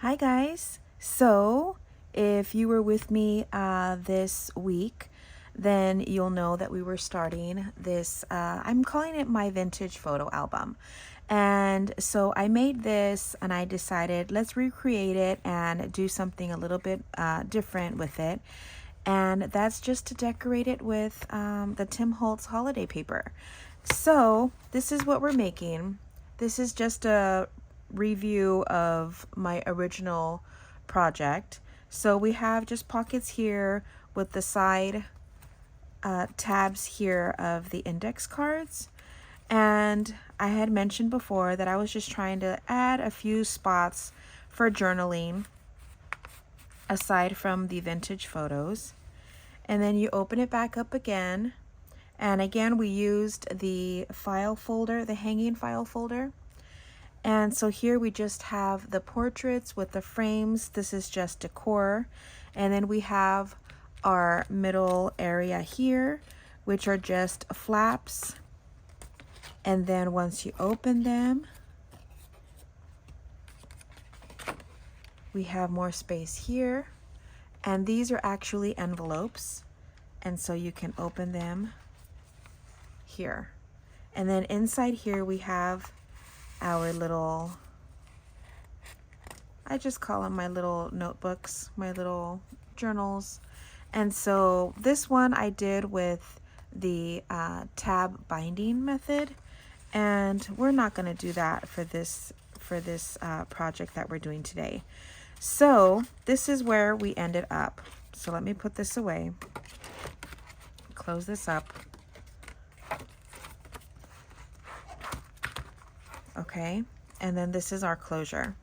Hi guys. So if you were with me this week, then you'll know that we were starting this, I'm calling it my vintage photo album. And so I made this and I decided let's recreate it and do something a little bit different with it. And that's just to decorate it with the Tim Holtz holiday paper. So this is what we're making. This is just a review of my original project. So we have just pockets here with the side tabs here of the index cards. And I had mentioned before that I was just trying to add a few spots for journaling aside from the vintage photos. And then you open it back up again. And again, we used the file folder, the hanging file folder. And so here we just have the portraits with the frames. This is just decor. And then we have our middle area here, which are just flaps. And then once you open them, we have more space here. And these are actually envelopes. And so you can open them here. And then inside here we have our little, I just call them my little notebooks, my little journals. And so this one I did with the tab binding method, and we're not going to do that for this project that we're doing today. So this is where we ended up. So let me put this away, close this up. Okay, and then this is our closure.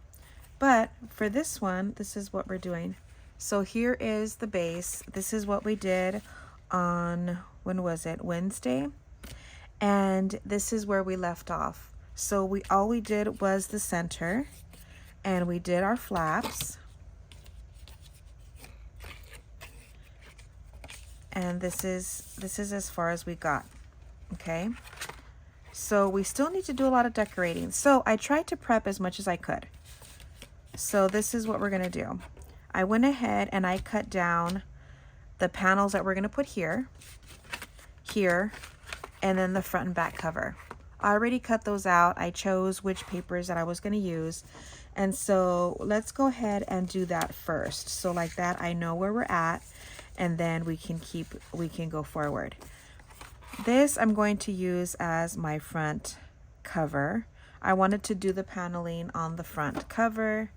But for this one, this is what we're doing. So here is the base. This is what we did on, when was it? Wednesday. And this is where we left off. So all we did was the center, and we did our flaps. And this is as far as we got. Okay. So we still need to do a lot of decorating. So I tried to prep as much as I could. So this is what we're gonna do. I went ahead and I cut down the panels that we're gonna put here, here, and then the front and back cover. I already cut those out. I chose which papers that I was gonna use. And so let's go ahead and do that first. So like that, I know where we're at, and then we can go forward. This I'm going to use as my front cover. I wanted to do the paneling on the front cover.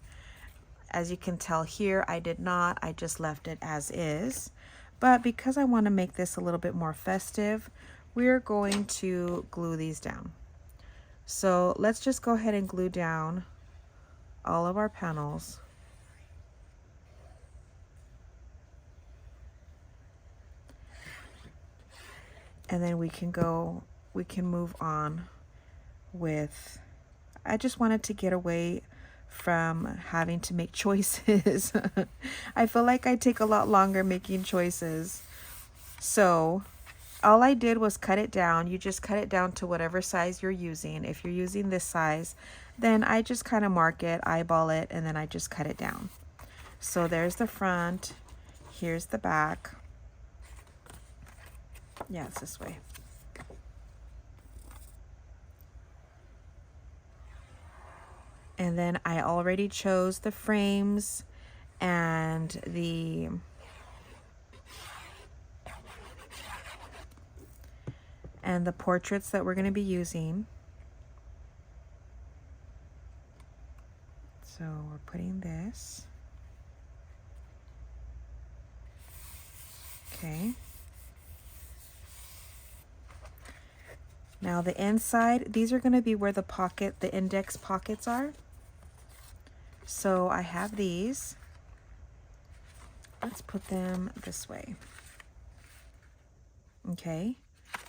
As you can tell here, I did not. I just left it as is. But because I want to make this a little bit more festive, we're going to glue these down. So let's just go ahead and glue down all of our panels. And then we can move on with, I just wanted to get away from having to make choices. I feel like I take a lot longer making choices. So all I did was cut it down. You just cut it down to whatever size you're using. If you're using this size, then I just kind of mark it, eyeball it, and then I just cut it down. So there's the front, here's the back. Yeah, it's this way. And then I already chose the frames and the portraits that we're going to be using. So we're putting this. Okay. Now the inside, these are going to be where the index pockets are. So I have these. Let's put them this way. Okay.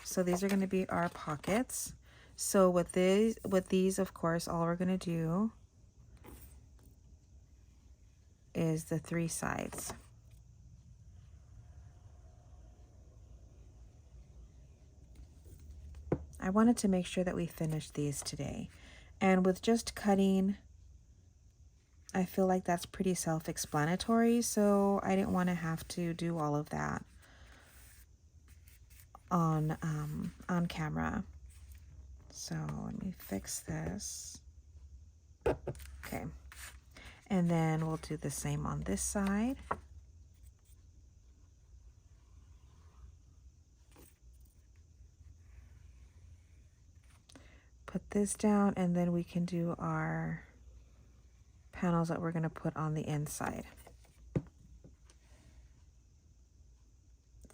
So these are going to be our pockets. So with these, of course, all we're going to do is the 3 sides. I wanted to make sure that we finished these today. And with just cutting I feel like that's pretty self-explanatory, so I didn't want to have to do all of that on camera. So let me fix this. Okay. And then we'll do the same on this side. Put this down, and then we can do our panels that we're going to put on the inside.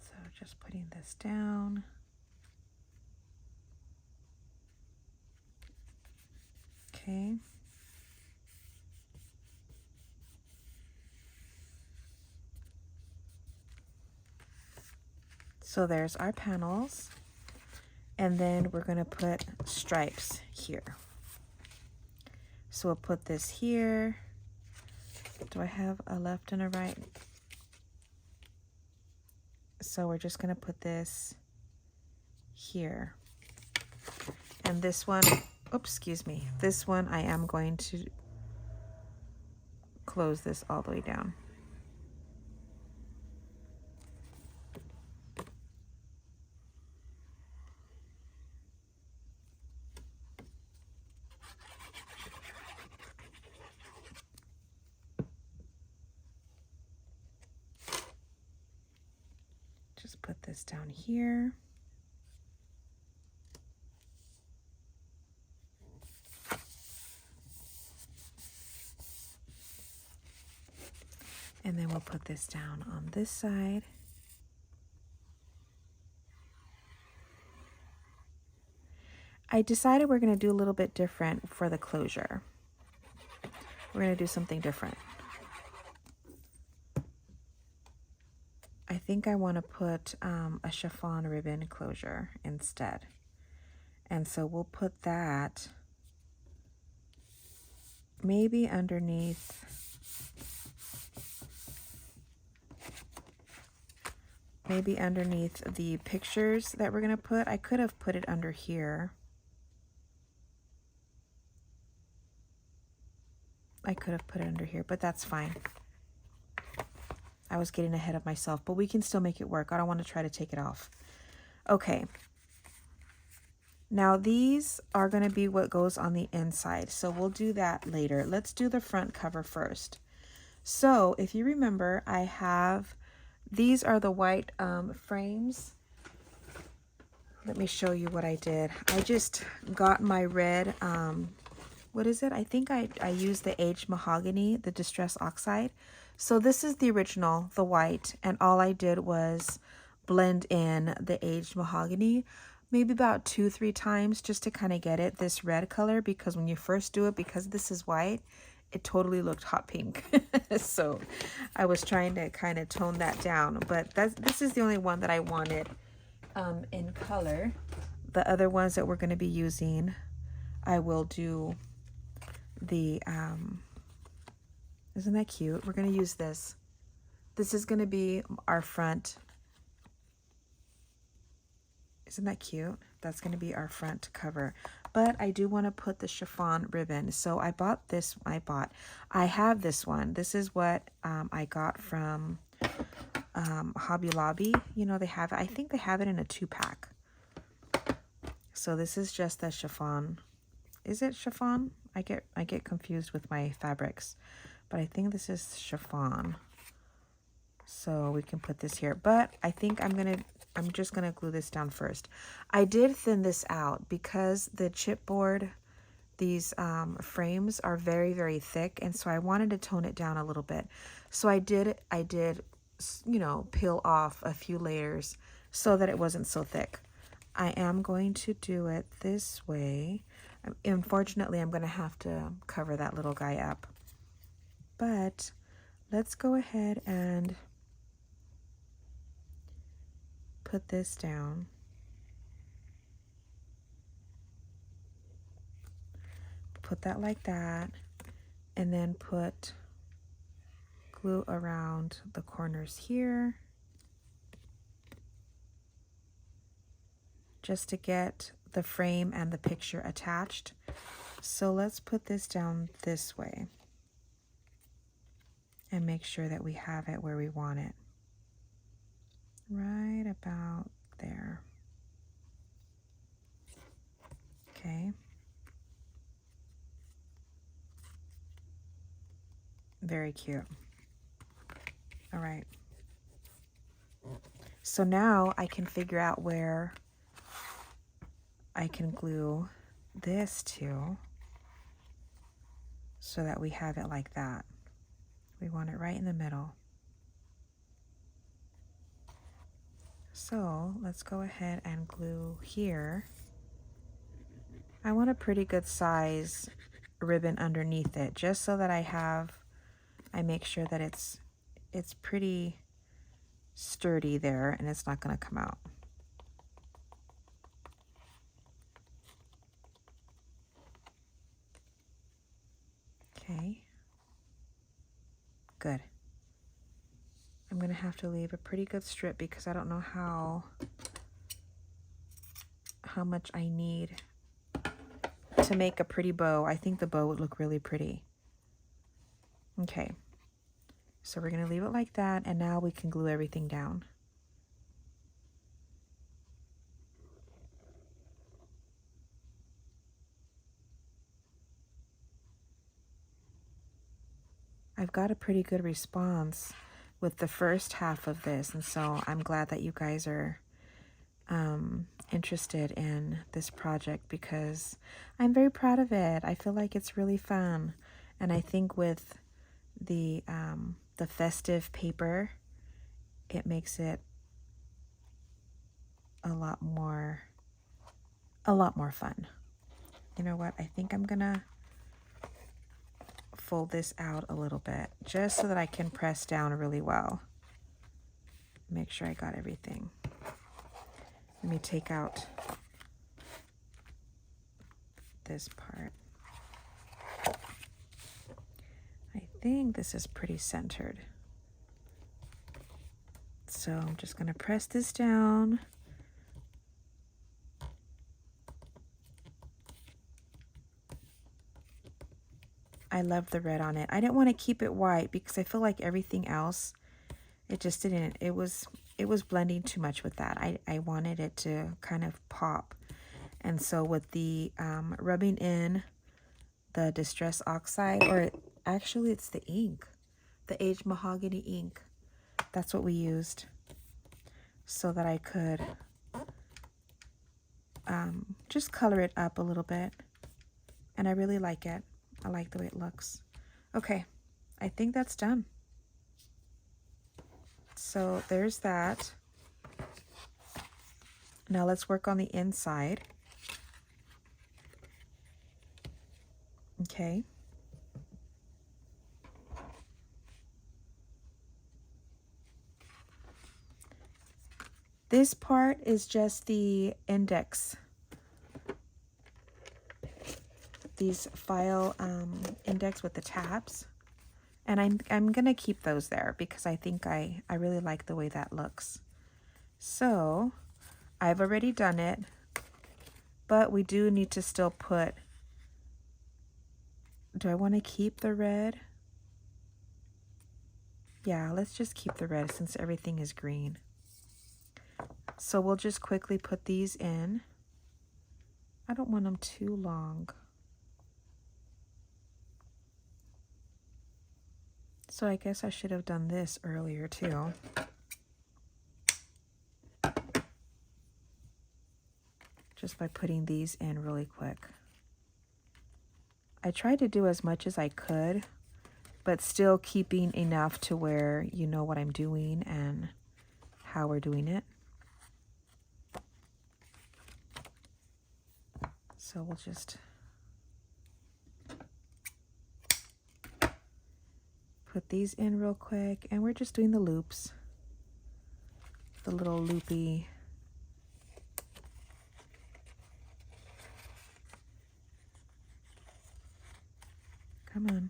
So just putting this down. Okay. So there's our panels. And then we're going to put stripes here. So we'll put this here. Do I have a left and a right? So we're just going to put this here. And this one, oops, excuse me. This one I am going to close this all the way down. Just put this down here. And then we'll put this down on this side. I decided we're going to do a little bit different for the closure. We're going to do something different. I think I want to put a chiffon ribbon closure instead. And so we'll put that maybe underneath the pictures that we're going to put. I could have put it under here. But that's fine. I was getting ahead of myself, but we can still make it work. I don't want to try to take it off. Okay. Now these are going to be what goes on the inside, so we'll do that later. Let's do the front cover first. So if you remember, I have, these are the white frames. Let me show you what I did. I just got my red, what is it? I think I used the aged mahogany, the distress oxide. So this is the original, the white, and all I did was blend in the aged mahogany, maybe about 2-3 times just to kind of get it this red color, because when you first do it, because this is white, it totally looked hot pink. So I was trying to kind of tone that down, but this is the only one that I wanted in color. The other ones that we're going to be using, I will do the isn't that cute? We're going to use this. This is going to be our front. Isn't that cute? That's going to be our front cover. But I do want to put the chiffon ribbon. So I bought this. I have this one. This is what I got from Hobby Lobby. You know, they have it. I think they have it in a 2-pack. So this is just the chiffon. Is it chiffon? I get confused with my fabrics. But I think this is chiffon. So we can put this here. But I think I'm just gonna glue this down first. I did thin this out because the chipboard, these frames are very, very thick, and so I wanted to tone it down a little bit. So I did, you know, peel off a few layers so that it wasn't so thick. I am going to do it this way. Unfortunately, I'm gonna have to cover that little guy up. But let's go ahead and put this down. Put that like that, and then put glue around the corners here, just to get the frame and the picture attached. So let's put this down this way. and make sure that we have it where we want it. Right about there. Okay. Very cute. All right. So now I can figure out where I can glue this to so that we have it like that. We want it right in the middle. So let's go ahead and glue here. I want a pretty good size ribbon underneath it, just so that I make sure that it's pretty sturdy there and it's not going to come out. Okay. Good. I'm going to have to leave a pretty good strip because I don't know how much I need to make a pretty bow. I think the bow would look really pretty. Okay. So we're going to leave it like that, and now we can glue everything down. I've got a pretty good response with the first half of this, and so I'm glad that you guys are interested in this project because I'm very proud of it. I feel like it's really fun, and I think with the festive paper, it makes it a lot more fun. You know what? I think I'm gonna fold this out a little bit just so that I can press down really well. Make sure I got everything. Let me take out this part. I think this is pretty centered. So I'm just going to press this down. I love the red on it. I didn't want to keep it white because I feel like everything else, it just didn't, it was blending too much with that. I wanted it to kind of pop. And so with the rubbing in the Distress Oxide, or actually it's the ink, the aged mahogany ink. That's what we used so that I could just color it up a little bit. And I really like it. I like the way it looks. Okay, I think that's done. So there's that. Now let's work on the inside. Okay. This part is just the index. These file index with the tabs. And I'm going to keep those there because I think I really like the way that looks. So I've already done it, but we do need to still put, do I want to keep the red? Yeah, let's just keep the red since everything is green. So we'll just quickly put these in. I don't want them too long. So I guess I should have done this earlier too. Just by putting these in really quick. I tried to do as much as I could, but still keeping enough to where you know what I'm doing and how we're doing it. So we'll just put these in real quick, and we're just doing the loops, the little loopy. Come on.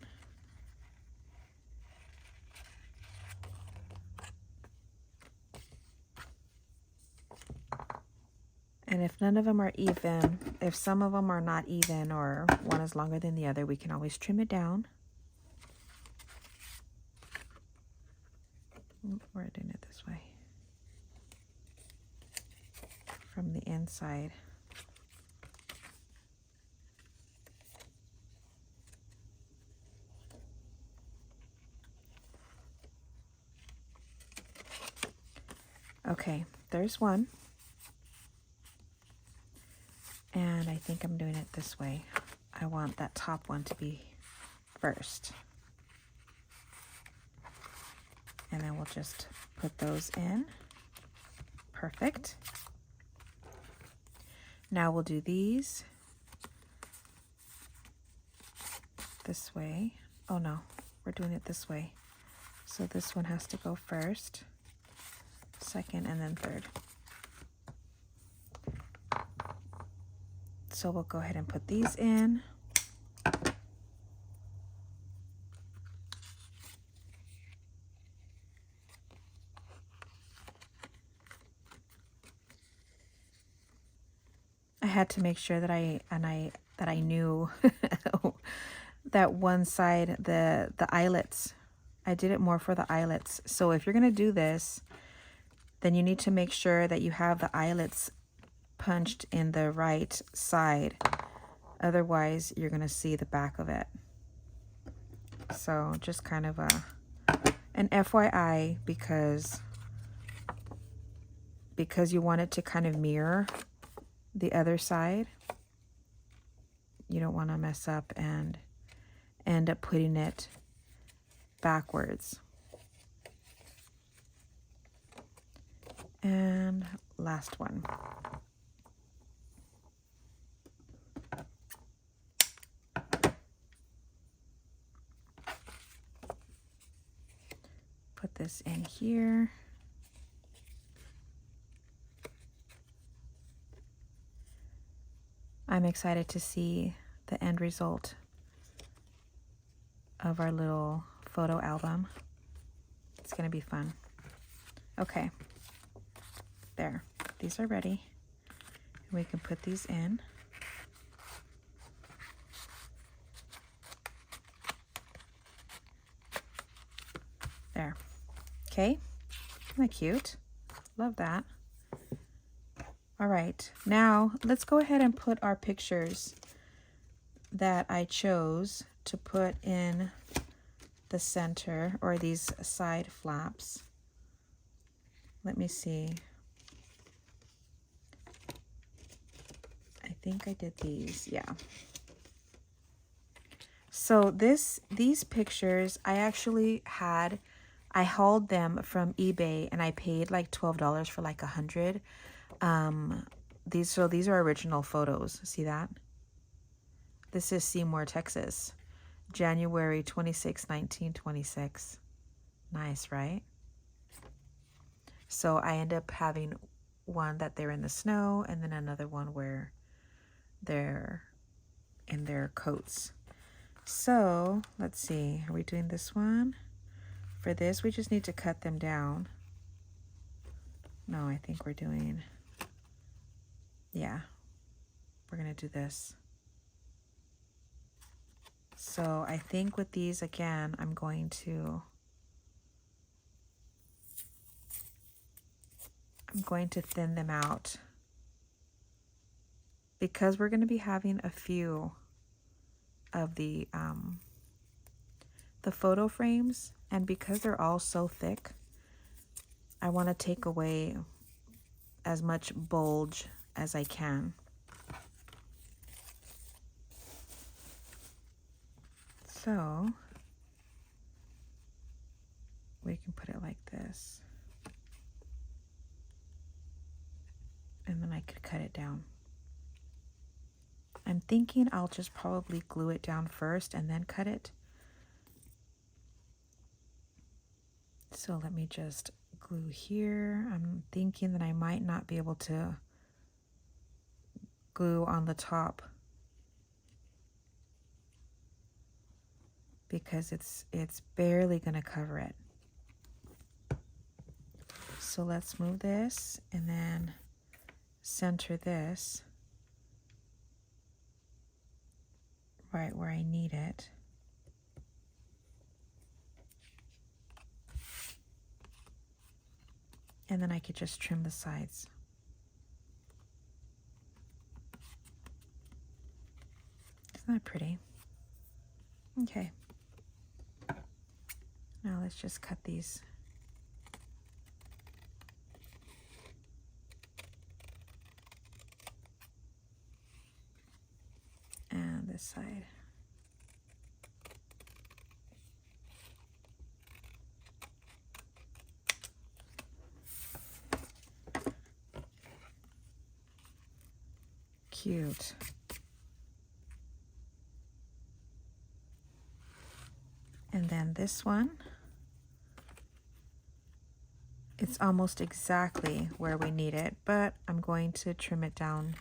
And if none of them are even, if some of them are not even or one is longer than the other, we can always trim it down. inside. Okay, there's one. And I think I'm doing it this way. I want that top one to be first. And then we'll just put those in. Perfect. Now we'll do these this way. Oh no, we're doing it this way. So this one has to go first, second, and then third. So we'll go ahead and put these in. I had to make sure that I knew that one side, the eyelets. I did it more for the eyelets. So if you're gonna do this, then you need to make sure that you have the eyelets punched in the right side. Otherwise, you're gonna see the back of it. So just kind of an FYI, because you want it to kind of mirror the other side. You don't want to mess up and end up putting it backwards. And last one. Put this in here. I'm excited to see the end result of our little photo album. It's going to be fun. Okay, there. These are ready. We can put these in. There. Okay, isn't that cute? Love that. All right, now let's go ahead and put our pictures that I chose to put in the center, or these side flaps. Let me see. I think I did these, yeah. So these pictures, I actually I hauled them from eBay, and I paid like $12 for like 100. These are original photos. See that? This is Seymour, Texas, January 26, 1926. Nice, right? So I end up having one that they're in the snow, and then another one where they're in their coats. So let's see, are we doing this one? For this, we just need to cut them down. No, I think we're doing, yeah, we're gonna do this. So I think with these, again, I'm going to thin them out, because we're going to be having a few of the photo frames, and because they're all so thick, I want to take away as much bulge as I can. So we can put it like this, and then I could cut it down. I'm thinking I'll just probably glue it down first and then cut it. So let me just glue here. I'm thinking that I might not be able to glue on the top, because it's barely gonna cover it. So let's move this and then center this right where I need it. And then I could just trim the sides. Isn't that pretty? Okay. Now let's just cut these. And this side. Cute. And then this one, it's almost exactly where we need it, but I'm going to trim it down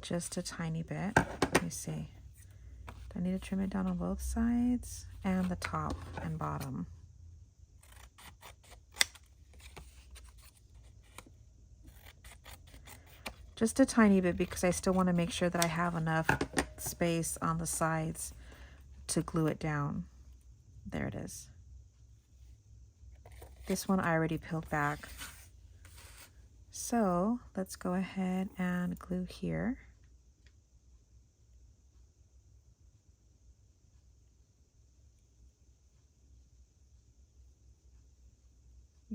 just a tiny bit. Let me see. Do I need to trim it down on both sides and the top and bottom? Just a tiny bit, because I still want to make sure that I have enough space on the sides to glue it down. There it is. This one I already peeled back. So let's go ahead and glue here.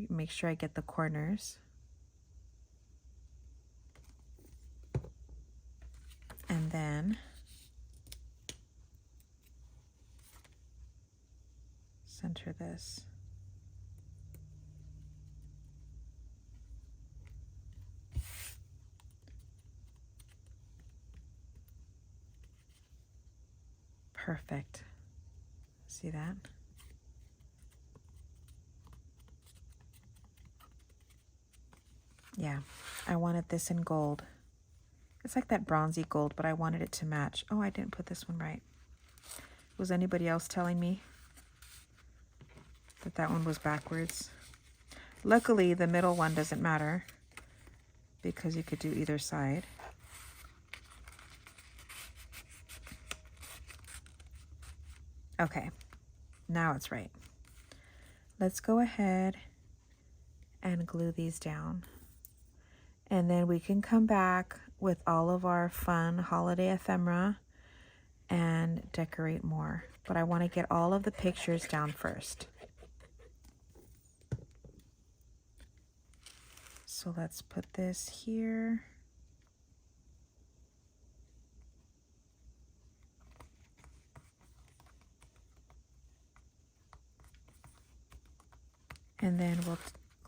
Make sure I get the corners. And then center this. Perfect. See that? Yeah, I wanted this in gold. It's like that bronzy gold, but I wanted it to match. Oh, I didn't put this one right. Was anybody else telling me that that one was backwards? Luckily, the middle one doesn't matter because you could do either side. Okay, now it's right. Let's go ahead and glue these down. And then we can come back with all of our fun holiday ephemera and decorate more. But I want to get all of the pictures down first. So let's put this here. And then we'll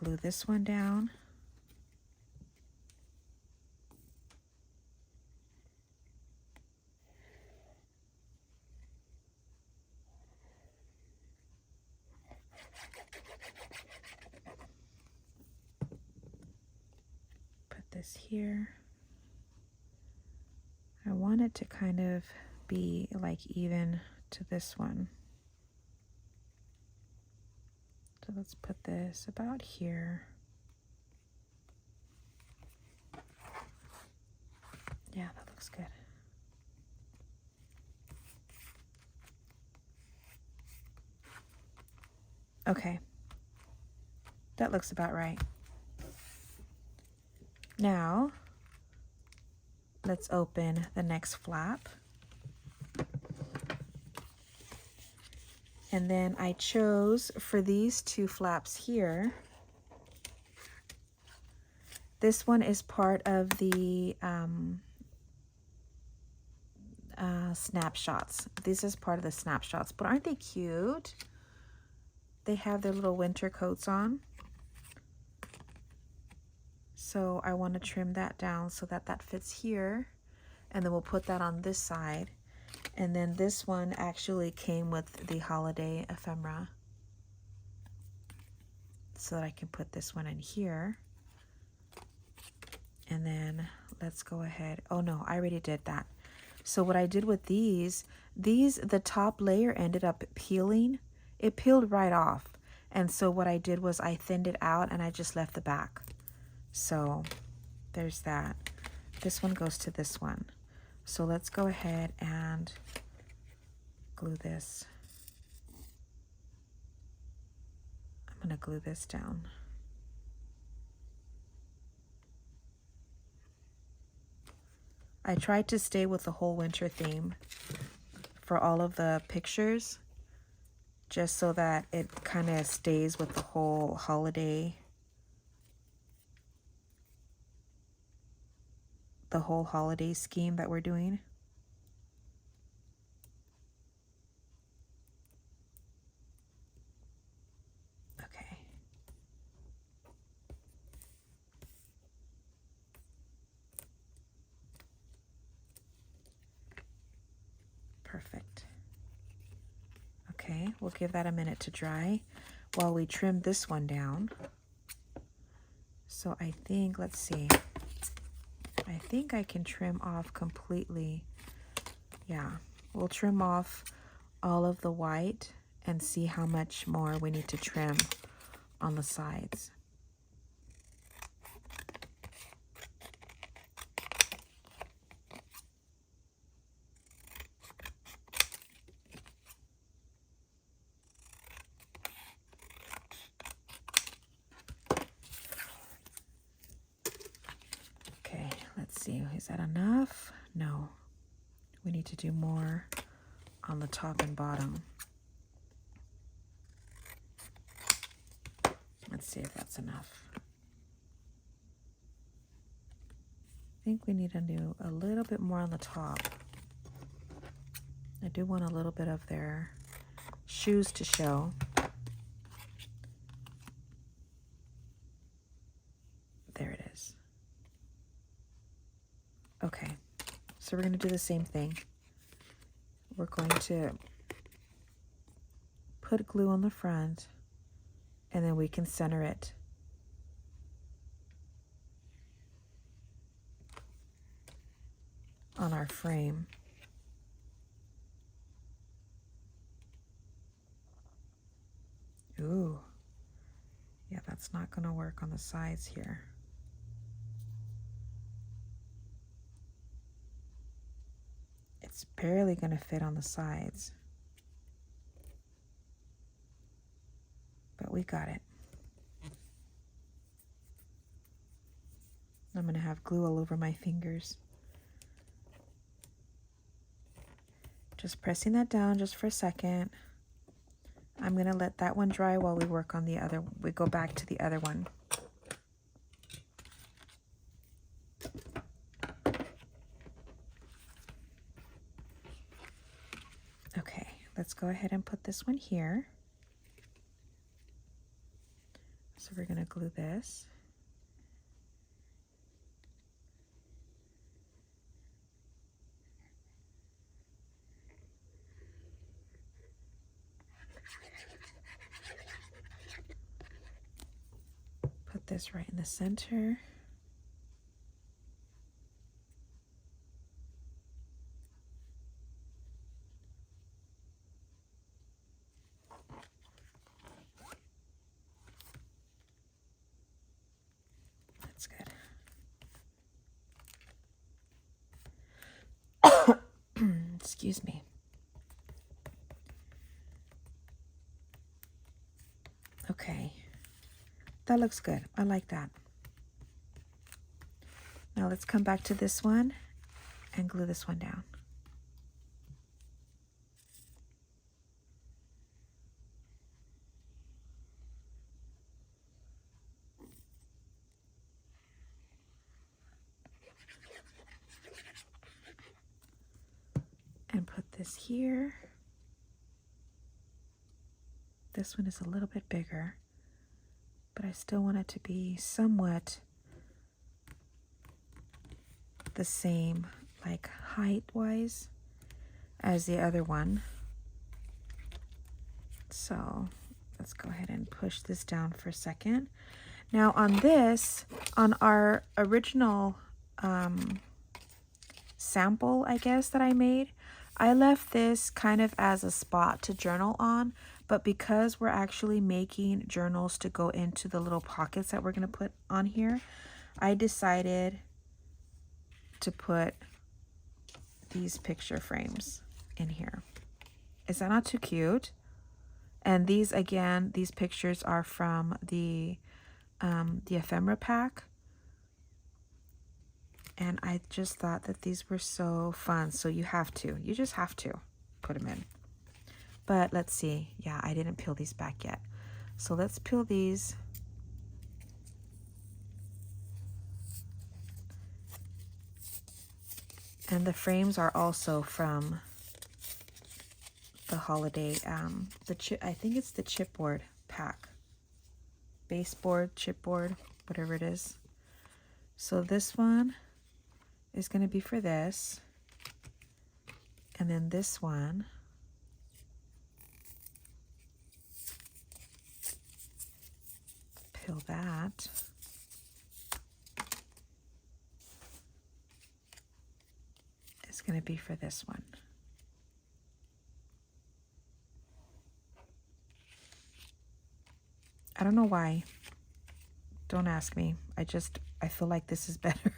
glue this one down. Put this here. I want it to kind of be like even to this one. So let's put this about here. Yeah, that looks good. Okay, that looks about right. Now, let's open the next flap. And then I chose for these two flaps here. This one is part of the snapshots. This is part of the snapshots, but aren't they cute? They have their little winter coats on. So I want to trim that down so that that fits here. And then we'll put that on this side. And then this one actually came with the holiday ephemera. So that I can put this one in here. And then let's go ahead. Oh no, I already did that. So what I did with these, the top layer ended up peeling. It peeled right off. And so what I did was I thinned it out and I just left the back. So there's that. This one goes to this one. So let's go ahead and glue this. I'm going to glue this down. I tried to stay with the whole winter theme for all of the pictures, just so that it kind of stays with the whole holiday, scheme that we're doing. Okay. Perfect. Okay, we'll give that a minute to dry while we trim this one down. So I think, let's see, I think I can trim off completely. Yeah, we'll trim off all of the white and see how much more we need to trim on the sides. Okay, let's see, is that enough? No, we need to do more on the top and bottom. Let's see if that's enough. I think we need to do a little bit more on the top. I do want a little bit of their shoes to show. There it is. Okay, so we're going to do the same thing. We're going to put glue on the front, and then we can center it. On our frame. Ooh. Yeah, that's not going to work on the sides here. It's barely going to fit on the sides. But we got it. I'm going to have glue all over my fingers. Just pressing that down just for a second. I'm going to let that one dry while we work on the other. We go back to the other one. Okay, let's go ahead and put this one here. So we're going to glue this. Put this right in the center. That's good. Excuse me. Okay. That looks good. I like that. Now let's come back to this one and glue this one down. And put this here. This one is a little bit bigger, but I still want it to be somewhat the same, like height-wise, as the other one. So let's go ahead and push this down for a second. Now on this, on our original sample, I guess, that I made, I left this kind of as a spot to journal on, but because we're actually making journals to go into the little pockets that we're going to put on here, I decided to put these picture frames in here. Is that not too cute? And these, again, these pictures are from the Ephemera pack. And I just thought that these were so fun. So you just have to put them in. But let's see. Yeah, I didn't peel these back yet. So let's peel these. And the frames are also from the holiday, I think it's the chipboard pack. Baseboard, chipboard, whatever it is. So this one is going to be for this. And then this one peel that. Is going to be for this one. I don't know why. Don't ask me. I feel like this is better.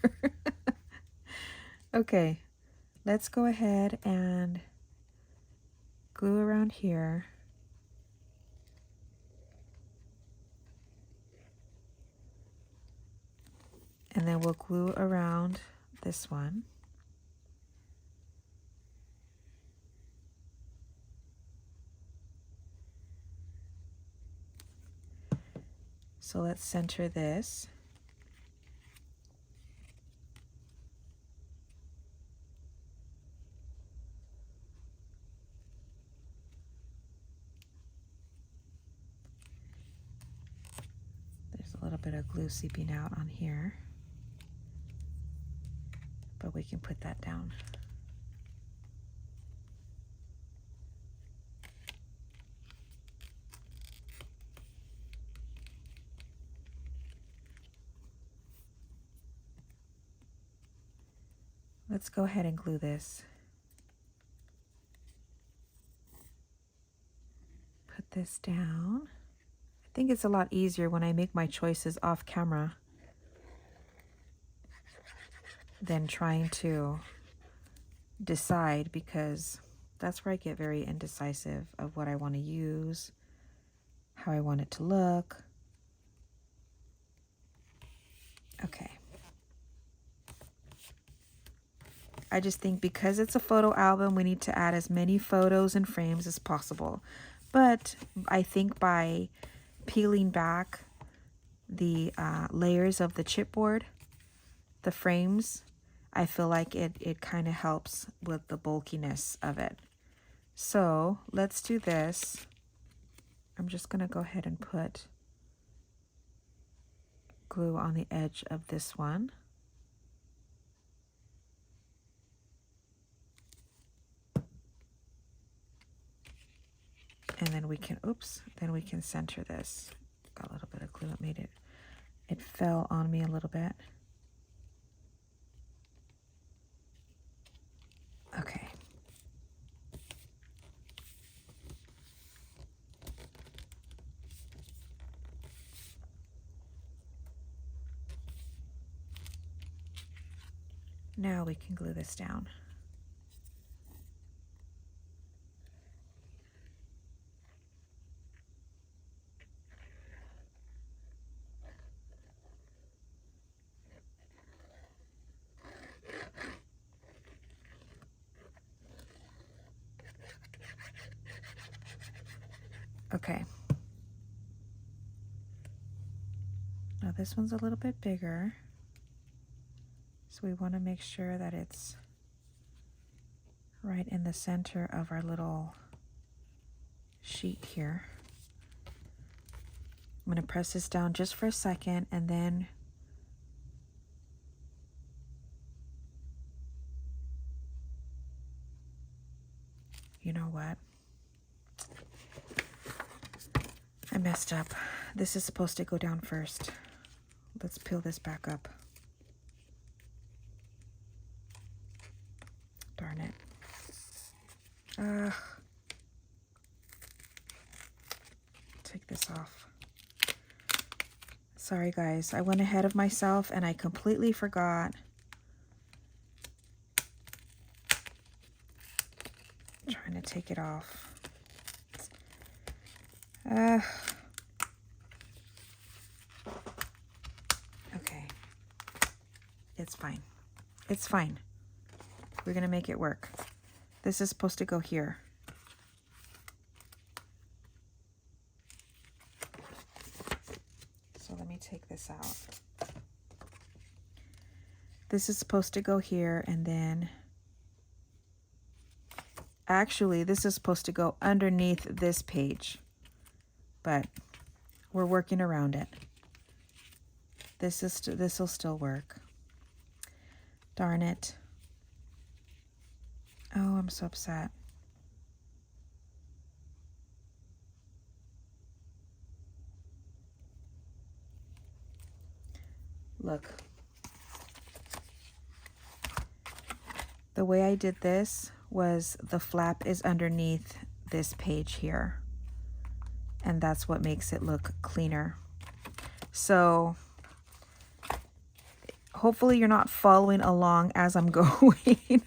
Okay, let's go ahead and glue around here. And then we'll glue around this one. So let's center this. There's a little bit of glue seeping out on here, but we can put that down. Let's go ahead and glue this. Put this down. I think it's a lot easier when I make my choices off camera than trying to decide, because that's where I get very indecisive of what I want to use, how I want it to look. Okay. I just think because it's a photo album, we need to add as many photos and frames as possible. But I think by peeling back the layers of the chipboard, the frames, I feel like it kind of helps with the bulkiness of it. So let's do this. I'm just going to go ahead and put glue on the edge of this one. And then we can, then we can center this. Got a little bit of glue that made it fell on me a little bit. Okay. Now we can glue this down. Okay. Now this one's a little bit bigger, so we want to make sure that it's right in the center of our little sheet here. I'm going to press this down just for a second, and then you know what? I messed up. This is supposed to go down first. Let's peel this back up. Darn it. Take this off. Sorry guys, I went ahead of myself and I completely forgot. I'm trying to take it off. Okay. It's fine. It's fine. We're gonna make it work. This is supposed to go here. So let me take this out. This is supposed to go here, and then actually this is supposed to go underneath this page, but we're working around it. This will still work. Darn it. Oh, I'm so upset. Look. The way I did this was the flap is underneath this page here. And that's what makes it look cleaner. So hopefully you're not following along as I'm going.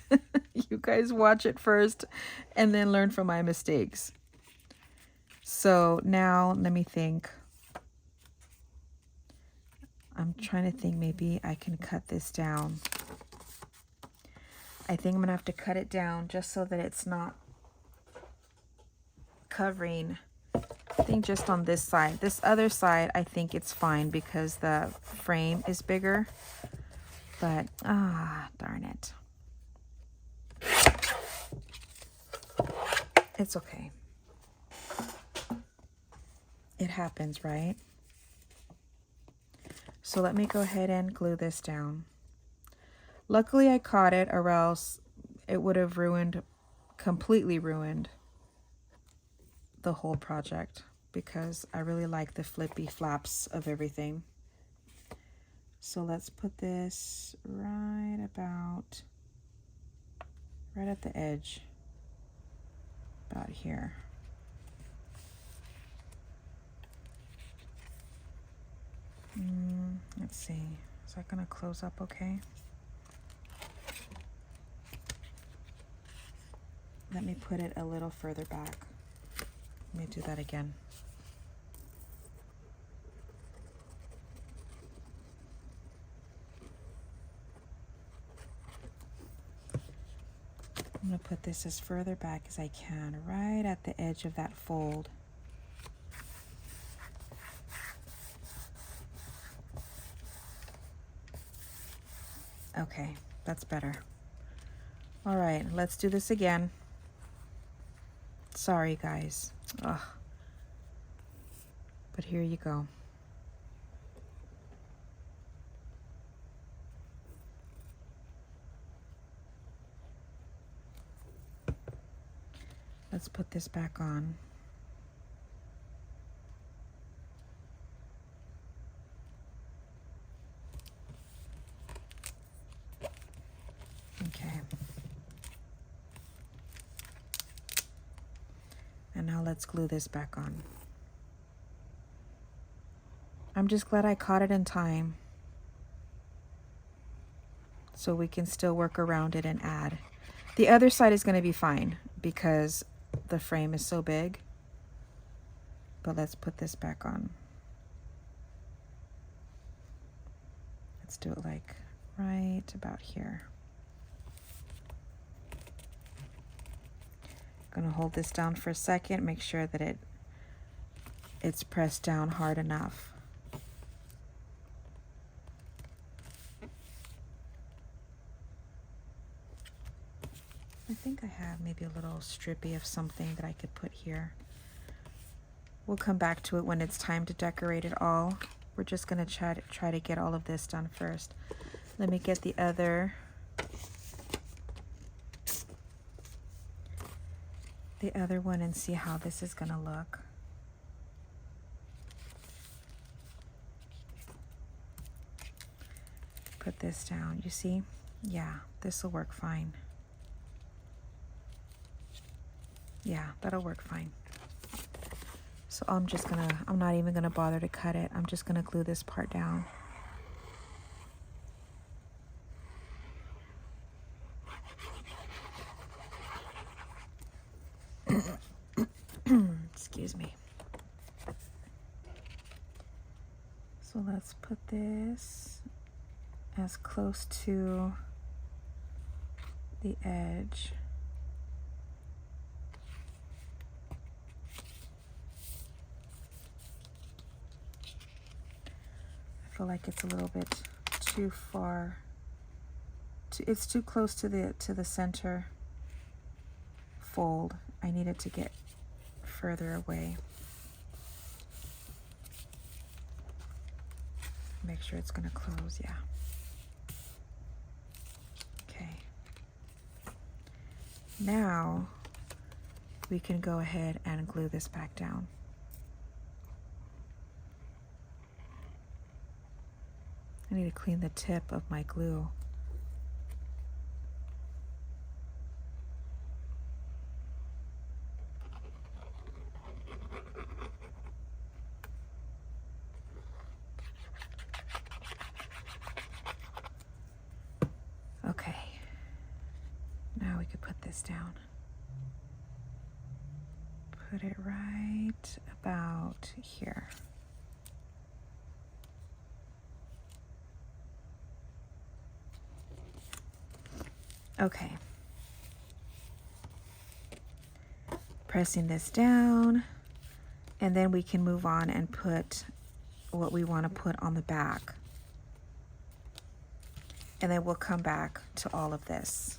You guys watch it first and then learn from my mistakes. So now let me think. I'm trying to think, maybe I can cut this down. I think I'm gonna have to cut it down just so that it's not covering. I think just on this side. This other side, I think it's fine because the frame is bigger. But, darn it. It's okay. It happens, right? So let me go ahead and glue this down. Luckily I caught it, or else it would have completely ruined the whole project, because I really like the flippy flaps of everything. So let's put this right at the edge, about here. Let's see, is that gonna close up okay? Let me put it a little further back. Let me do that again. I'm gonna put this as further back as I can, right at the edge of that fold. Okay, that's better. All right, let's do this again. Sorry, guys. Ugh. But here you go. Let's put this back on. Okay. And now let's glue this back on. I'm just glad I caught it in time, so we can still work around it and add. The other side is going to be fine because the frame is so big. But let's put this back on. Let's do it like right about here. Gonna hold this down for a second, make sure that it's pressed down hard enough. I think I have maybe a little strippy of something that I could put here. We'll come back to it when it's time to decorate it all. We're just gonna try to get all of this done first. Let me get the other one and see how this is gonna look. Put this down, you see? Yeah, this will work fine. Yeah, that'll work fine. So I'm not even gonna bother to cut it. I'm just gonna glue this part down. Excuse me. So let's put this as close to the edge. I feel like it's a little bit too far. It's too close to the center fold. I need it to get further away. Make sure it's going to close, yeah. Okay. Now we can go ahead and glue this back down. I need to clean the tip of my glue. Okay, now we could put this down. Put it right about here. Okay. Pressing this down, and then we can move on and put what we want to put on the back. And then we'll come back to all of this.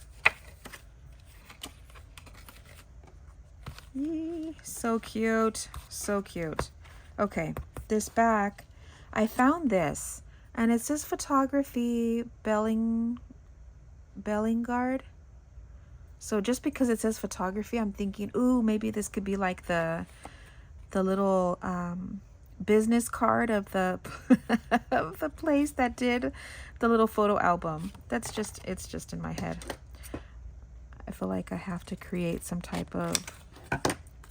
Yee, so cute, so cute. Okay, this back, I found this, and it says photography belling guard. So just because it says photography, I'm thinking, ooh, maybe this could be like the little business card of the of the place that did the little photo album. It's just in my head. I feel like I have to create some type of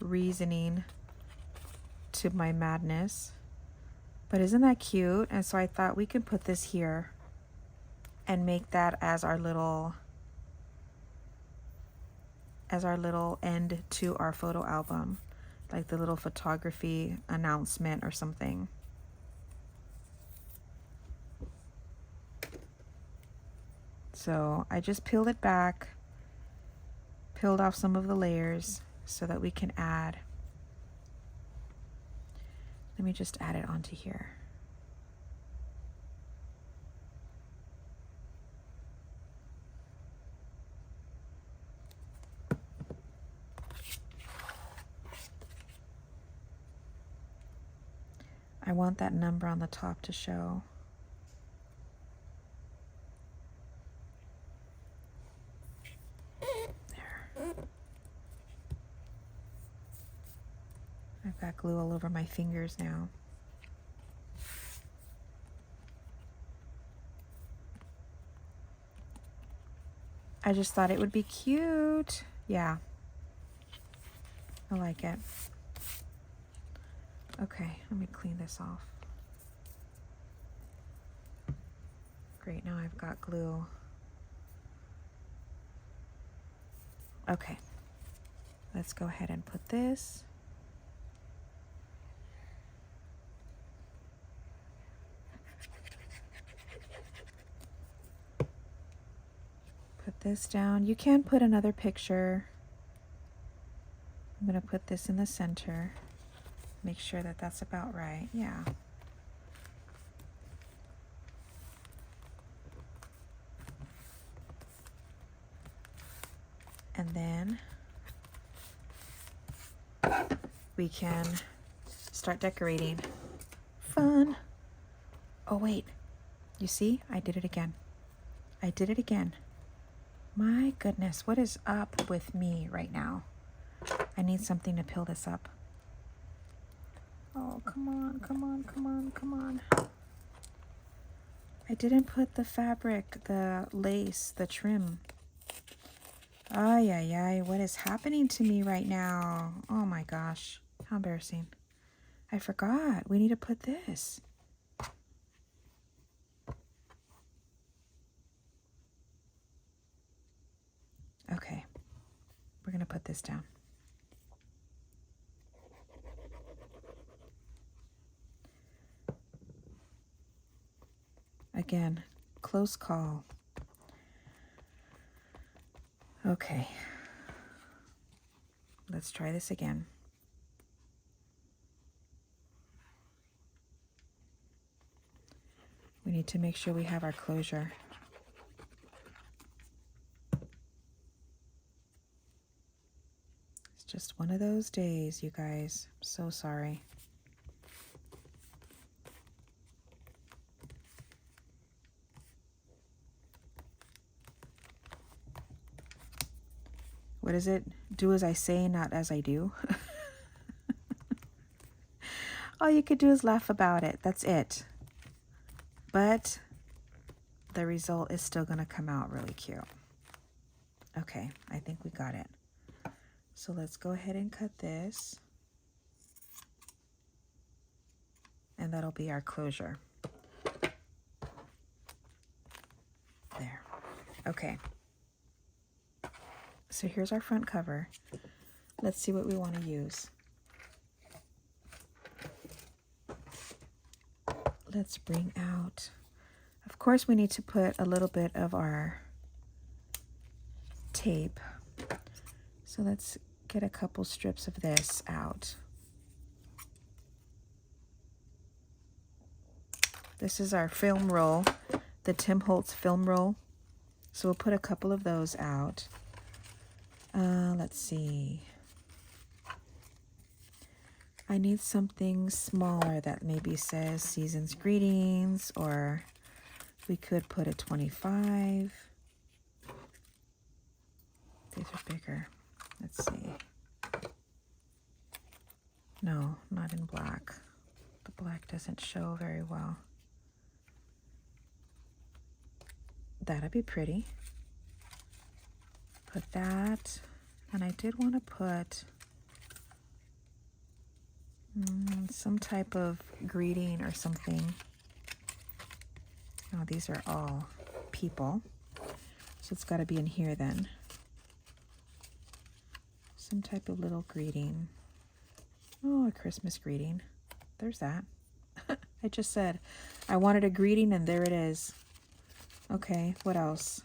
reasoning to my madness. But isn't that cute? And so I thought we could put this here and make that as our little end to our photo album, like the little photography announcement or something. So I just peeled it back, peeled off some of the layers so that we can add. Let me just add it onto here. I want that number on the top to show. There. I've got glue all over my fingers now. I just thought it would be cute. Yeah. I like it. Okay, let me clean this off. Great, now I've got glue. Okay, let's go ahead and put this. Put this down. You can put another picture. I'm going to put this in the center. Make sure that that's about right. Yeah. And then we can start decorating. Fun. Oh, wait. You see? I did it again. I did it again. My goodness, what is up with me right now? I need something to peel this up. Oh, come on, come on, come on, come on. I didn't put the fabric, the lace, the trim. Ay, ay, ay, what is happening to me right now? Oh my gosh, how embarrassing. I forgot, we need to put this. Okay, we're gonna put this down. Again, close call. Okay, let's try this again. We need to make sure we have our closure. It's just one of those days, you guys. I'm so sorry. What is it? Do as I say, not as I do. All you could do is laugh about it. That's it. But the result is still going to come out really cute. Okay, I think we got it. So let's go ahead and cut this. And that'll be our closure. There. Okay. So here's our front cover. Let's see what we want to use. Let's bring out, of course we need to put a little bit of our tape. So let's get a couple strips of this out. This is our film roll, the Tim Holtz film roll. So we'll put a couple of those out. Let's see. I need something smaller that maybe says Season's Greetings, or we could put a 25. These are bigger. Let's see. No, not in black. The black doesn't show very well. That'd be pretty. Put that. And I did want to put some type of greeting or something. Oh, these are all people. So it's got to be in here then. Some type of little greeting. Oh, a Christmas greeting. There's that. I just said I wanted a greeting and there it is. Okay, what else?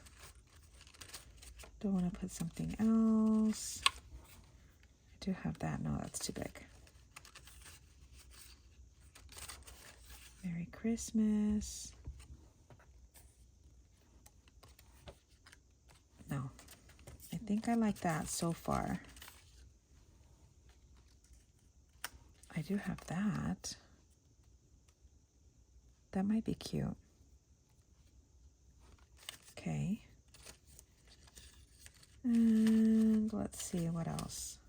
Don't want to put something else. I do have that. No, that's too big. Merry Christmas. No, I think I like that so far. I do have that. That might be cute. Okay. And let's see what else.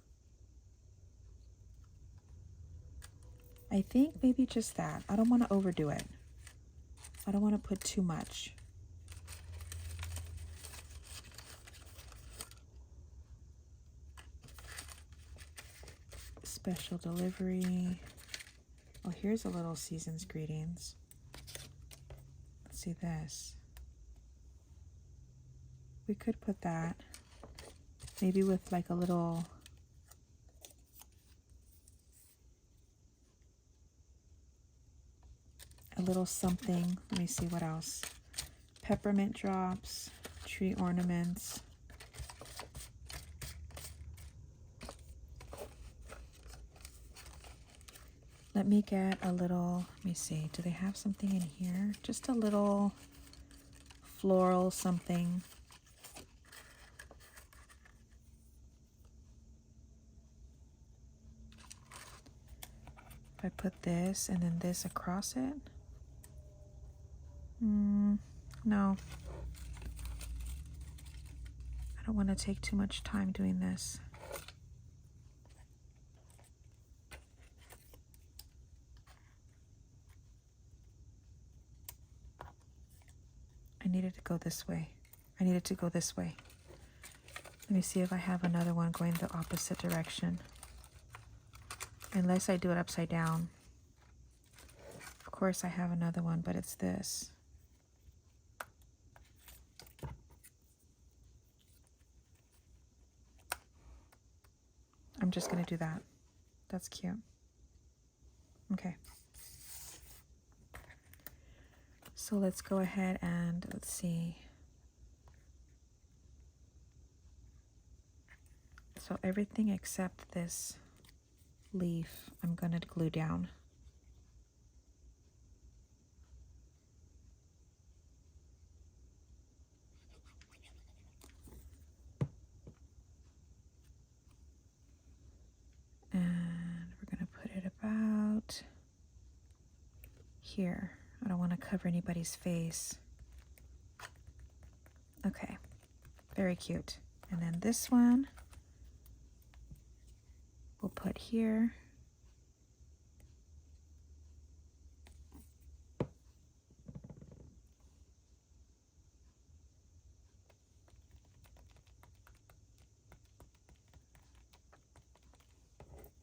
I think maybe just that. I don't want to overdo it. I don't want to put too much. Special delivery. Oh, here's a little Season's Greetings. Let's see this. We could put that. Maybe with like a little something. Let me see what else. Peppermint drops, tree ornaments. Let me get a little, let me see, do they have something in here? Just a little floral something. If I put this and then this across it. No. I don't want to take too much time doing this. I needed to go this way. I needed to go this way. Let me see if I have another one going the opposite direction. Unless I do it upside down. Of course I have another one, but it's this. I'm just going to do that. That's cute. Okay. So let's go ahead and let's see. So everything except this leaf I'm going to glue down. And we're going to put it about here. I don't want to cover anybody's face. Okay, very cute. And then this one we'll put here.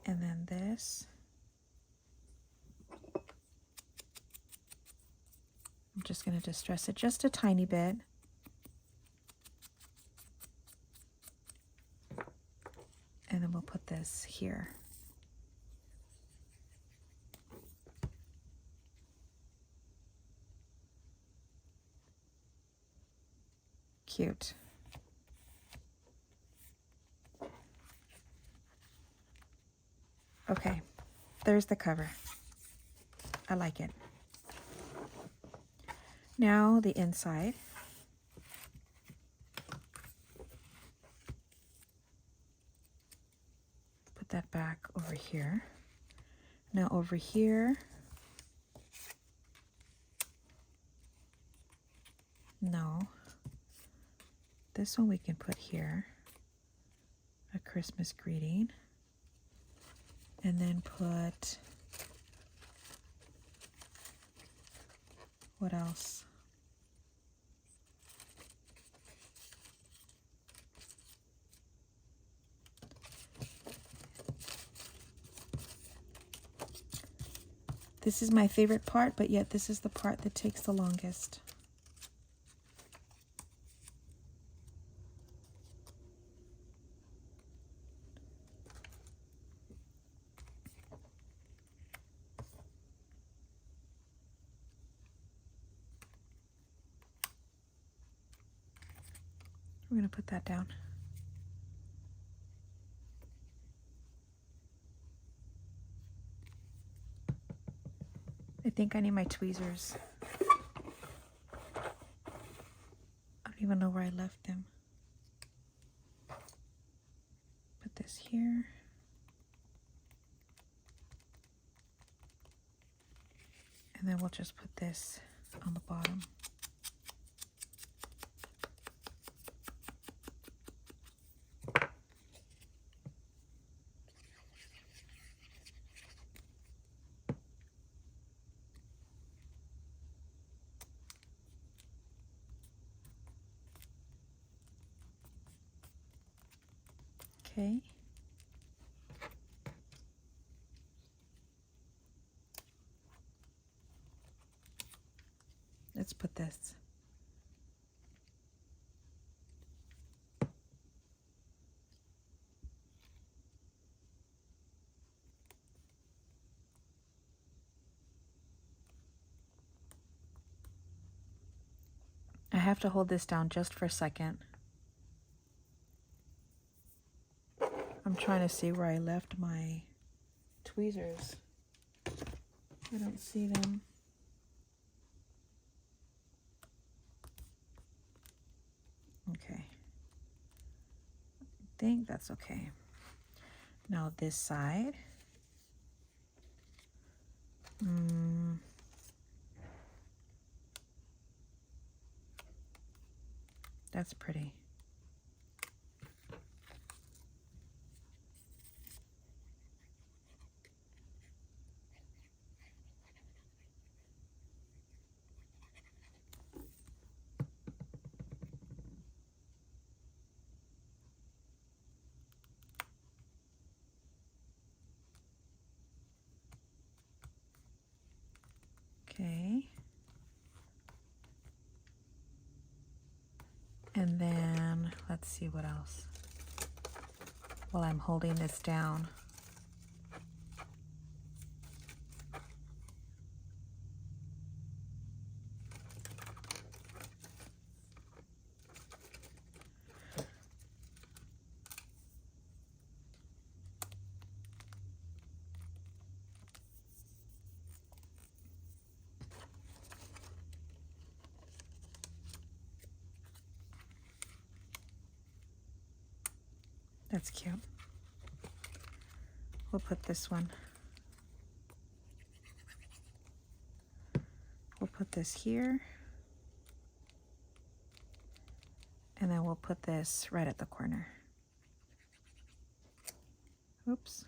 And then this. I'm just going to distress it just a tiny bit. And then we'll put this here. Cute. Okay, there's the cover. I like it. Now the inside. Put that back over here. Now over here, no. This one we can put here, a Christmas greeting. And then put, what else? This is my favorite part, but yet this is the part that takes the longest. We're going to put that down. I think I need my tweezers. I don't even know where I left them. Put this here. And then we'll just put this on the bottom. Okay. Let's put this. I have to hold this down just for a second. I'm trying to see where I left my tweezers. I don't see them. Okay. I think that's okay. Now this side. That's pretty. Okay. And then let's see what else. While I'm holding this down. That's cute. We'll put this one. We'll put this here. And then we'll put this right at the corner. Oops.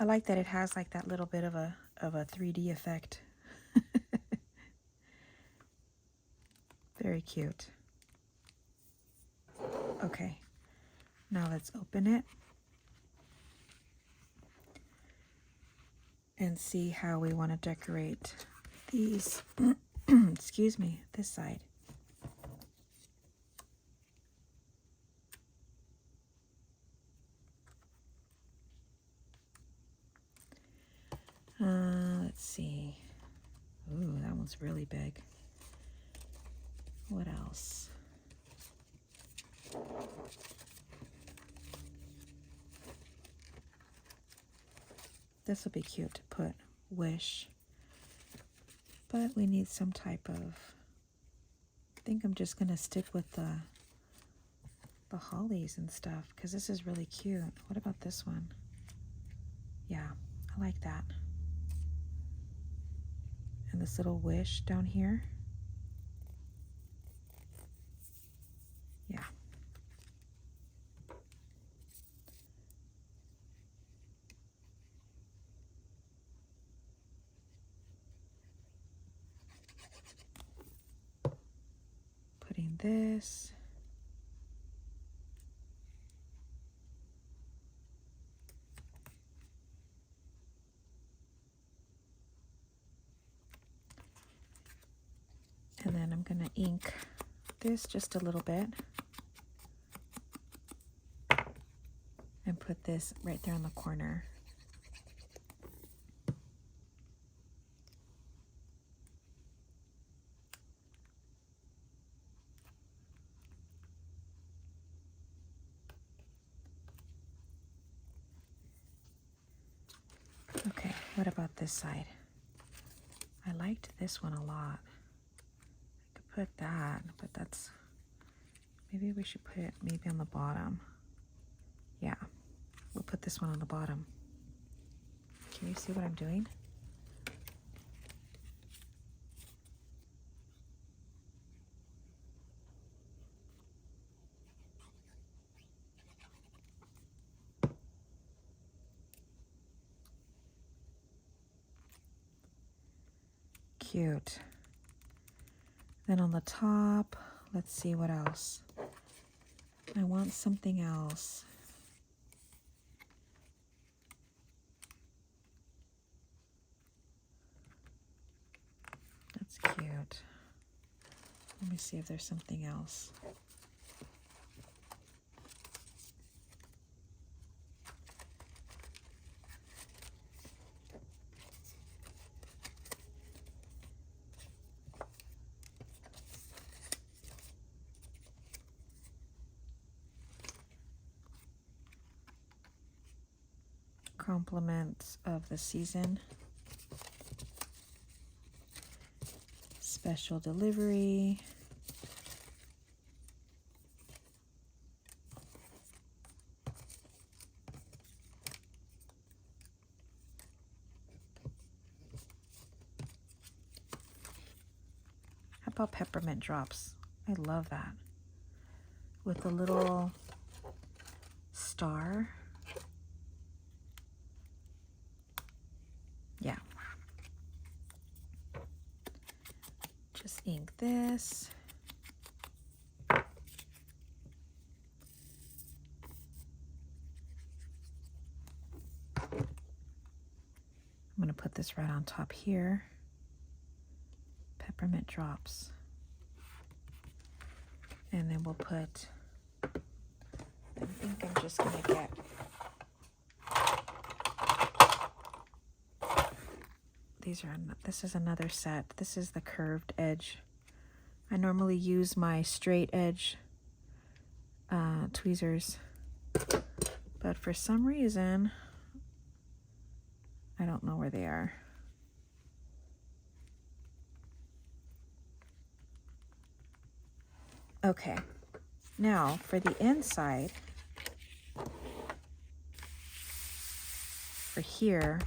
I like that it has like that little bit of a 3D effect. Very cute. Okay, now let's open it and see how we want to decorate these. Excuse me, this side. Let's see. Ooh, that one's really big. What else? This will be cute to put wish, but we need some type of, I think I'm just gonna stick with the hollies and stuff because this is really cute. What about this one? Yeah, I like that. And this little wish down here. Yeah. Putting this. And then I'm gonna ink this just a little bit and put this right there in the corner. Okay, what about this side? I liked this one a lot. I could put that, but that's, maybe we should put it maybe on the bottom. Yeah, we'll put this one on the bottom. Can you see what I'm doing? Cute. Then on the top, let's see what else. I want something else. That's cute. Let me see if there's something else. Compliments of the season. Special delivery. How about peppermint drops? I love that. With a little star. Yeah. Just ink this. I'm going to put this right on top here. Peppermint drops. And then we'll put, I think I'm just going to get this is another set. This is the curved edge. I normally use my straight edge tweezers. but for some reason, I don't know where they are. Okay, now for the inside, for here,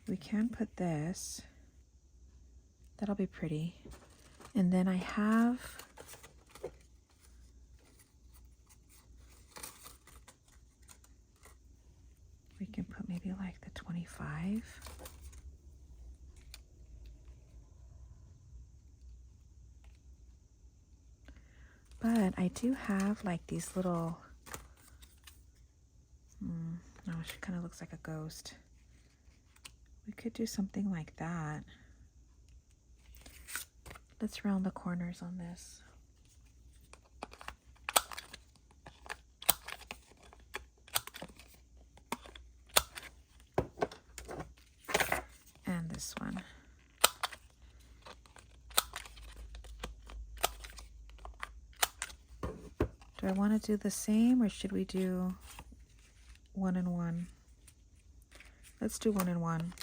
we can put this. That'll be pretty. And then I have we can put maybe like the 25. But I do have like these little, no, she kind of looks like a ghost. We could do something like that. Let's round the corners on this. And this one. Do I want to do the same, or should we do 1 and 1? Let's do 1 and 1.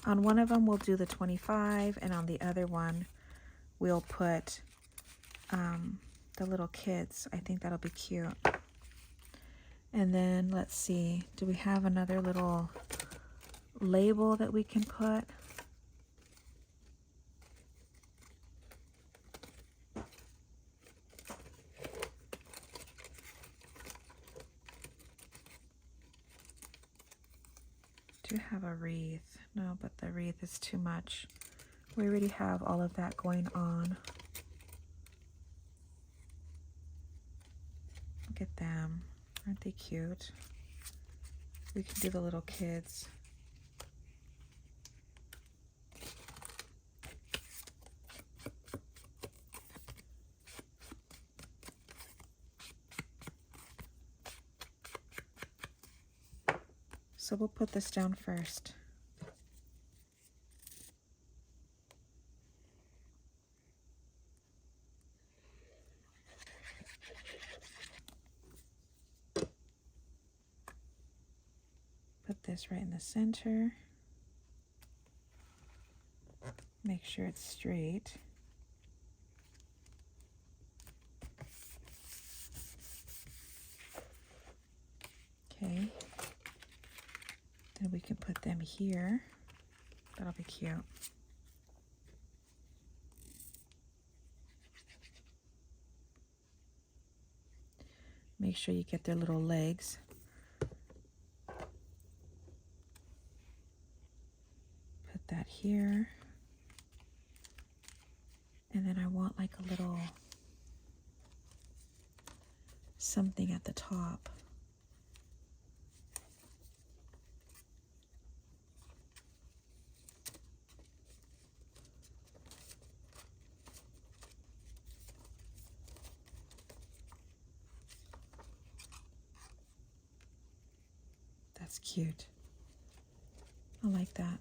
On one of them, we'll do the 25, and on the other one, we'll put the little kids. I think that'll be cute. And then, let's see, do we have another little label that we can put? Do have a wreath. No, but the wreath is too much. We already have all of that going on. Look at them. Aren't they cute? We can do the little kids. So we'll put this down first. Put this right in the center. Make sure it's straight. Okay. Then we can put them here. That'll be cute. Make sure you get their little legs. Put that here. And then I want like a little something at the top. That's cute. I like that.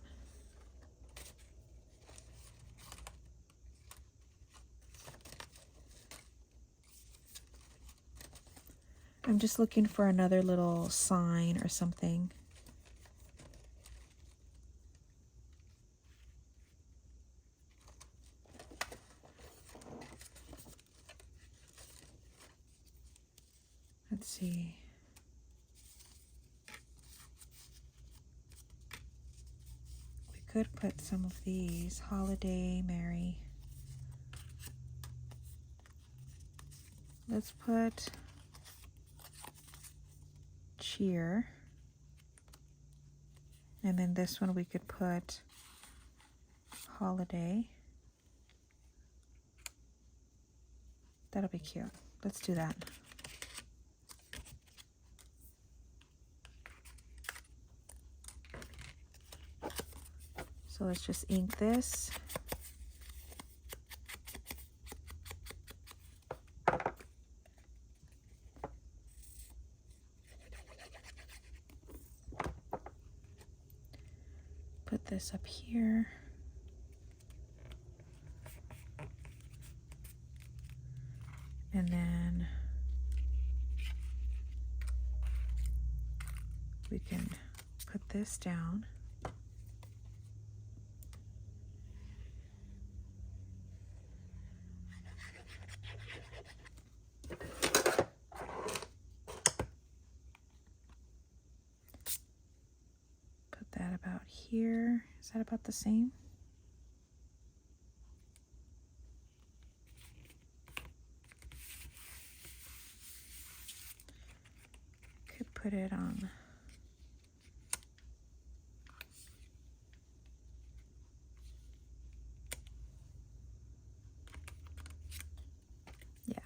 I'm just looking for another little sign or something. Let's see. We could put some of these. Holiday, Merry. Let's put cheer. And then this one we could put holiday. That'll be cute. Let's do that. So let's just ink this. this up here. And then we can put this down. Put that about here. Is that about the same? Could put it on. Yeah.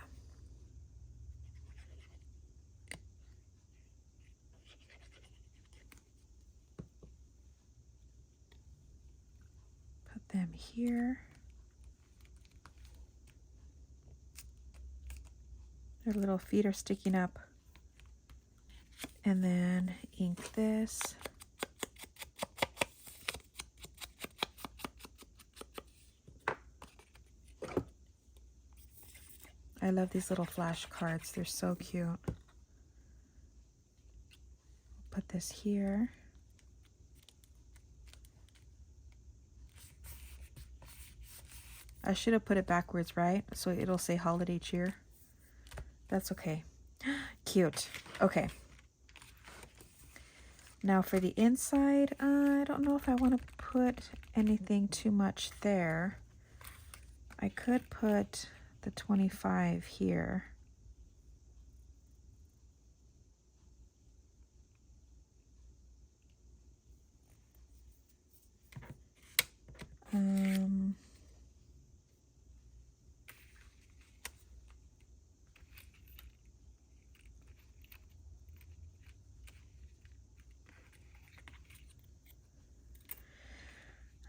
Put them here. Their little feet are sticking up. And then ink this. I love these little flashcards. They're so cute. Put this here. I should have put it backwards, right? So it'll say holiday cheer. That's okay. Cute. Okay. Now for the inside, I don't know if I want to put anything too much there. I could put the 25 here.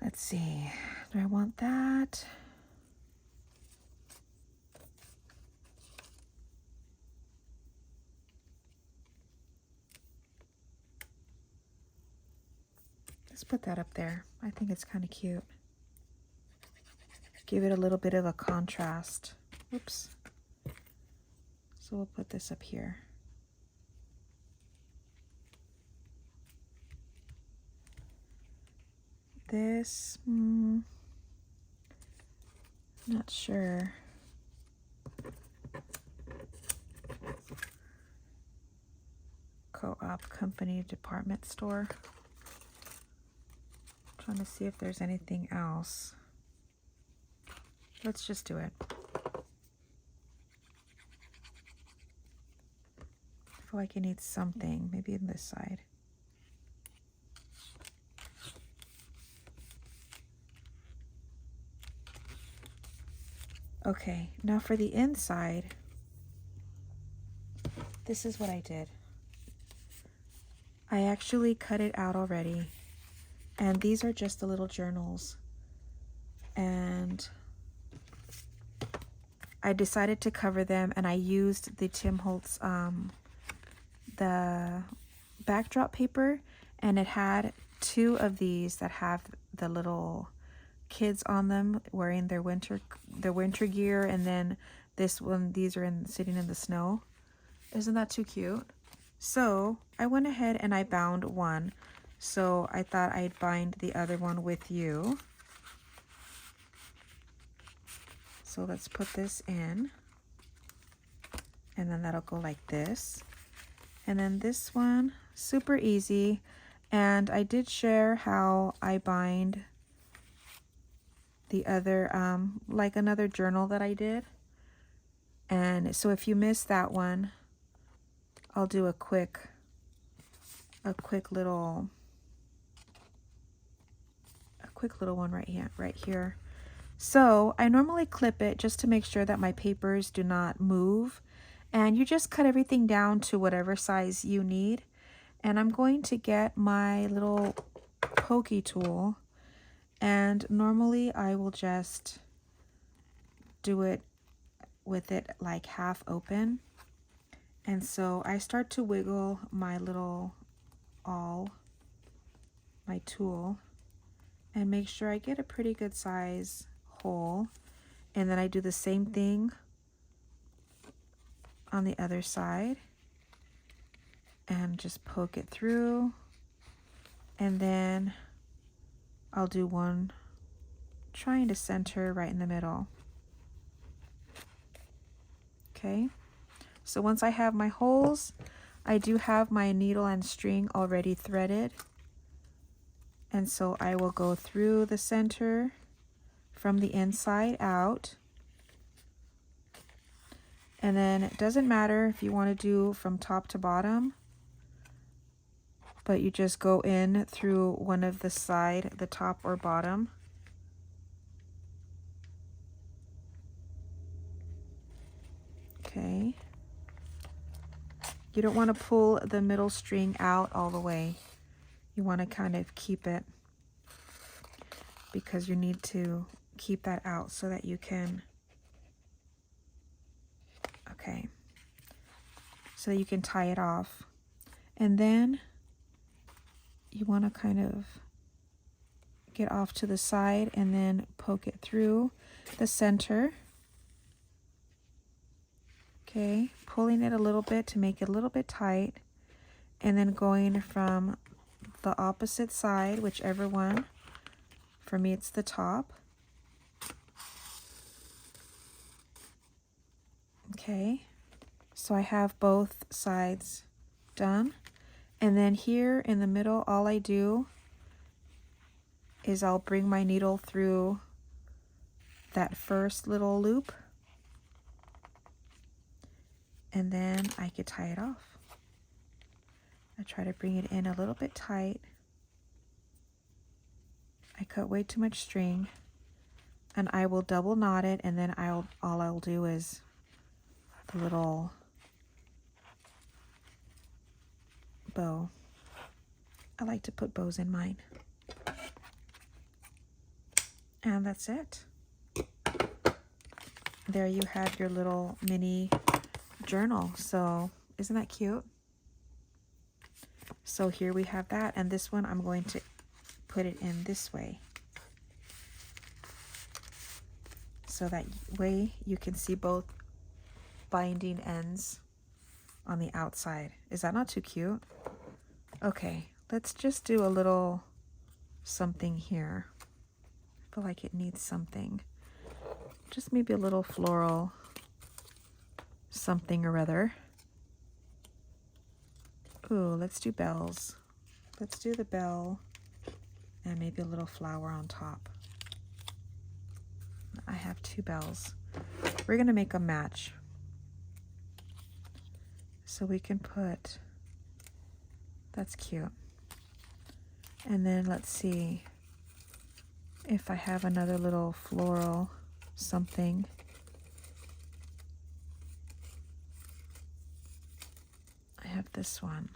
Let's see. Do I want that? Let's put that up there. I think it's kind of cute. Give it a little bit of a contrast. Oops. So we'll put this up here. This, not sure. Co-op company department store. Trying to see if there's anything else. Let's just do it. I feel like it needs something, maybe on this side. Okay, now for the inside, this is what I did. I actually cut it out already, and these are just the little journals. And I decided to cover them, and I used the Tim Holtz, the backdrop paper, and it had 2 of these that have the little kids on them wearing their winter gear, and then this one, these are sitting in the snow. Isn't that too cute? So I went ahead and I bound one. So I thought I'd bind the other one with you. So let's put this in, and then that'll go like this. And then this one, super easy. And I did share how I bind the other, like another journal that I did. And so if you missed that one, I'll do a quick little one right here. So I normally clip it just to make sure that my papers do not move. And you just cut everything down to whatever size you need. And I'm going to get my little pokey tool. And normally I will just do it with it like half open. And so I start to wiggle my little my tool. and make sure I get a pretty good size hole. And then I do the same thing on the other side and just poke it through. And then I'll do one trying to center right in the middle. Okay, so once I have my holes, I do have my needle and string already threaded. And so I will go through the center from the inside out. And then it doesn't matter if you want to do from top to bottom, but you just go in through one of the side, the top or bottom. Okay. You don't want to pull the middle string out all the way. You want to kind of keep it, because you need to keep that out so that you can, okay, so you can tie it off. And then you want to kind of get off to the side and then poke it through the center. Okay, pulling it a little bit to make it a little bit tight, and then going from the opposite side, whichever one. For me, it's the top. Okay, so I have both sides done. And then here in the middle, all I do is I'll bring my needle through that first little loop, and then I could tie it off. I try to bring it in a little bit tight. I cut way too much string, and I will double knot it, and then all I'll do is the little bow. I like to put bows in mine. And that's it. There you have your little mini journal. So isn't that cute? So here we have that, and this one I'm going to put it in this way, so that way you can see both binding ends on the outside. Is that not too cute? Okay, let's just do a little something here. I feel like it needs something. Just maybe a little floral something or other. Ooh, let's do bells. Let's do the bell and maybe a little flower on top. I have 2 bells. We're gonna make a match. So we can put, that's cute. And then let's see if I have another little floral something. I have this one.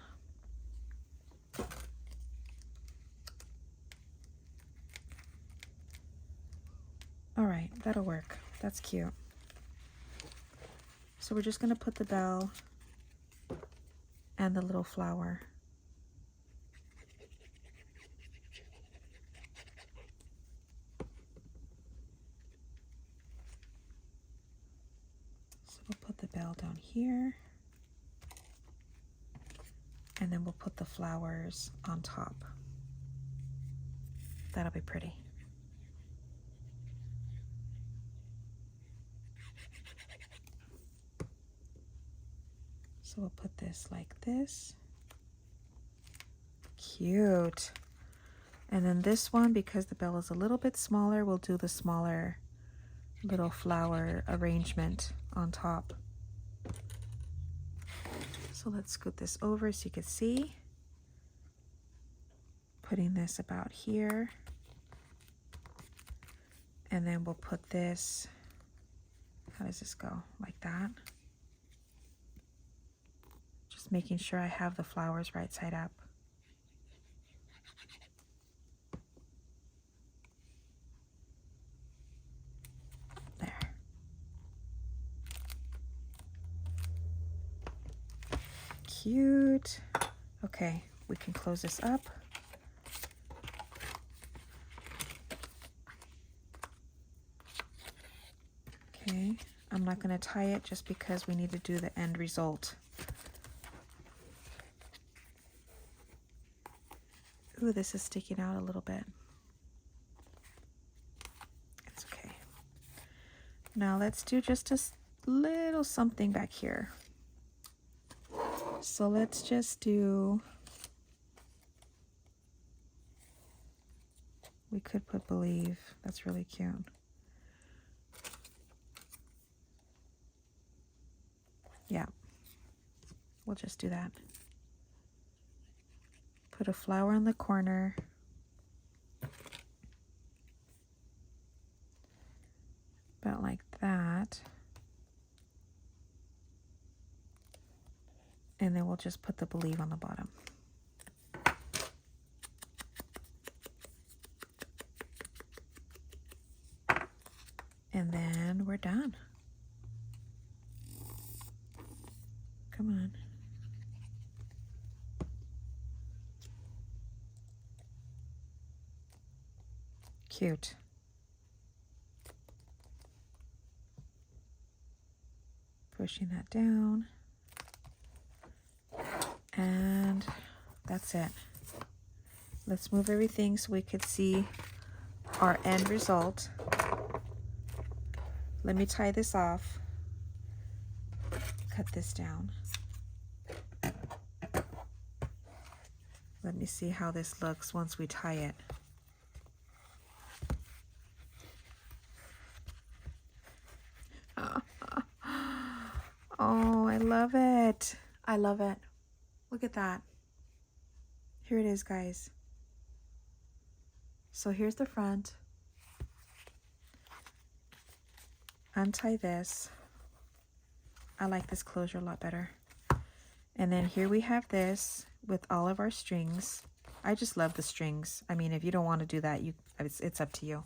All right, that'll work. That's cute. So we're just gonna put the bell and the little flower. So we'll put the bell down here, and then we'll put the flowers on top. That'll be pretty. So we'll put this like this. Cute. And then this one, because the bell is a little bit smaller, we'll do the smaller little flower arrangement on top. So let's scoot this over so you can see. Putting this about here. And then we'll put this, how does this go? Like that. Just making sure I have the flowers right side up. There. Cute. Okay, we can close this up. not going to tie it just because we need to do the end result. Ooh, this is sticking out a little bit. It's okay. Now let's do just a little something back here. So let's just do, we could put believe. That's really cute. Yeah, we'll just do that. Put a flower in the corner. About like that. And then we'll just put the believe on the bottom. And then we're done. Come on. Cute. Pushing that down. And that's it. Let's move everything so we could see our end result. Let me tie this off. Cut this down. Let me see how this looks once we tie it. Oh, I love it. I love it. Look at that. Here it is, guys. So here's the front. Untie this. I like this closure a lot better. And then here we have this with all of our strings. I just love the strings. I mean, if you don't want to do that, it's up to you.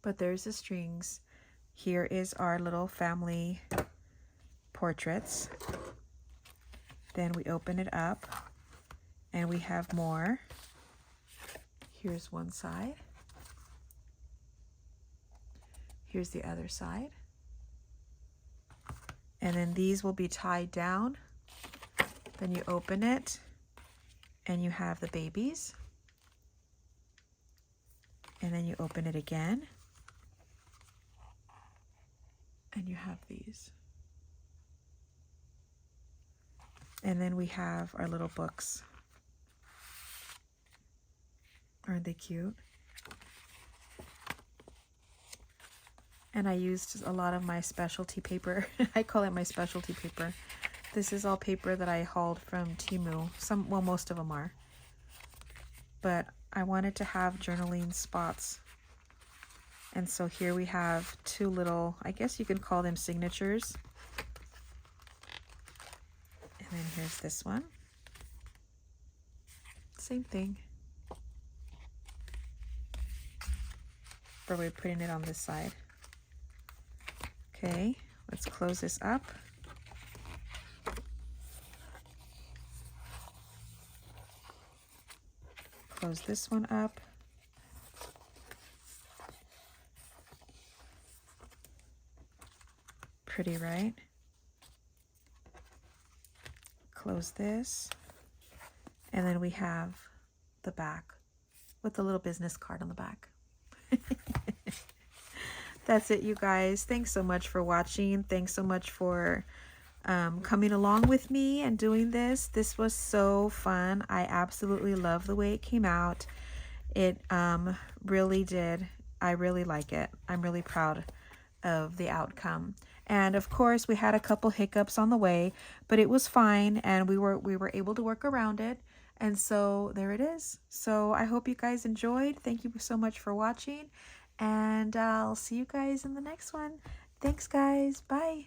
But there's the strings. Here is our little family portraits. Then we open it up and we have more. Here's one side. Here's the other side. And then these will be tied down. Then you open it and you have the babies. And then you open it again and you have these. And then we have our little books. Aren't they cute? And I used a lot of my specialty paper. I call it my specialty paper. This is all paper that I hauled from Temu. Well, most of them are. But I wanted to have journaling spots. And so here we have two little, I guess you could call them signatures. And then here's this one. Same thing. But we're putting it on this side. Okay, let's close this up. Close this one up. Pretty, right? Close this. And then we have the back with the little business card on the back. That's it, you guys. Thanks so much for watching. Thanks so much for coming along with me and doing this. This was so fun. I absolutely love the way it came out. It really did. I really like it. I'm really proud of the outcome. And of course, we had a couple hiccups on the way, but it was fine, and we were able to work around it. And so there it is. So I hope you guys enjoyed. Thank you so much for watching, and I'll see you guys in the next one. Thanks, guys. Bye.